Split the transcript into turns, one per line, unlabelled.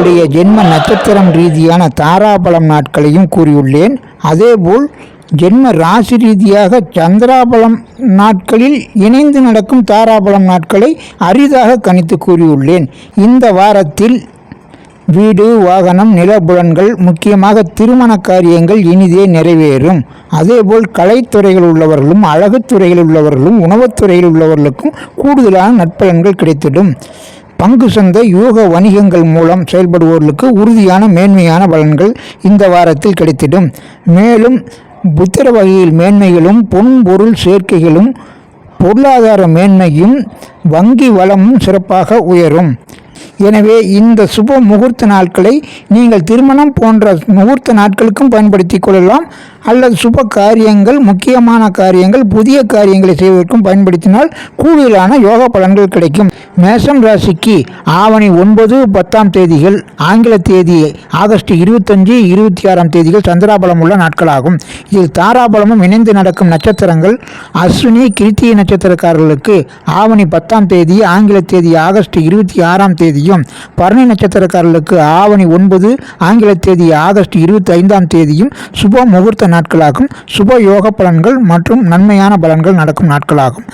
உங்களுடைய ஜென்ம நட்சத்திரம் ரீதியான தாராபலம் நாட்களையும் கூறியுள்ளேன். அதேபோல் ஜென்ம ராசி ரீதியாக சந்திராபலம் நாட்களில் இணைந்து நடக்கும் தாராபலம் நாட்களை அரிதாக கணித்து கூறியுள்ளேன். இந்த வாரத்தில் வீடு, வாகனம், நிலபுலன்கள், முக்கியமாக திருமண காரியங்கள் இனிதே நிறைவேறும். அதேபோல் கலைத்துறையில் உள்ளவர்களும், அழகுத்துறையில் உள்ளவர்களும், உணவுத்துறையில் உள்ளவர்களுக்கும் கூடுதலான நற்பலன்கள் கிடைத்திடும். பங்கு சந்தை, யோக வணிகங்கள் மூலம் செயல்படுவோர்களுக்கு உறுதியான மேன்மையான பலன்கள் இந்த வாரத்தில் கிடைத்திடும். மேலும் புத்திர வகையில் மேன்மைகளும், பொன் பொருள் சேர்க்கைகளும், பொருளாதார மேன்மையும், வங்கி வளமும் சிறப்பாக உயரும். எனவே இந்த சுப முகூர்த்த நாட்களை நீங்கள் திருமணம் போன்ற முகூர்த்த நாட்களுக்கும் பயன்படுத்தி கொள்ளலாம். அல்லது சுப காரியங்கள், முக்கியமான காரியங்கள், புதிய காரியங்களை செய்வதற்கும் பயன்படுத்தினால் கூடுதலான யோக பலன்கள் கிடைக்கும். மேஷம் ராசிக்கு ஆவணி 9, 10ஆம் தேதிகள், ஆங்கில தேதி ஆகஸ்ட் 25, 26ஆம் தேதிகள் சந்திராபலம் உள்ள நாட்களாகும். இதில் தாராபலமும் இணைந்து நடக்கும் நட்சத்திரங்கள் அஸ்வினி, கிருத்திகை நட்சத்திரக்காரர்களுக்கு ஆவணி 10ஆம் தேதி, ஆங்கில தேதி ஆகஸ்ட் 26ஆம் தேதியும், பரணி நட்சத்திரக்காரர்களுக்கு ஆவணி 9, ஆங்கில தேதி ஆகஸ்ட் 25ஆம் தேதியும் சுப முகூர்த்த நாட்களாகும். சுப யோக பலன்கள் மற்றும் நன்மையான பலன்கள் நடக்கும் நாட்களாகும்.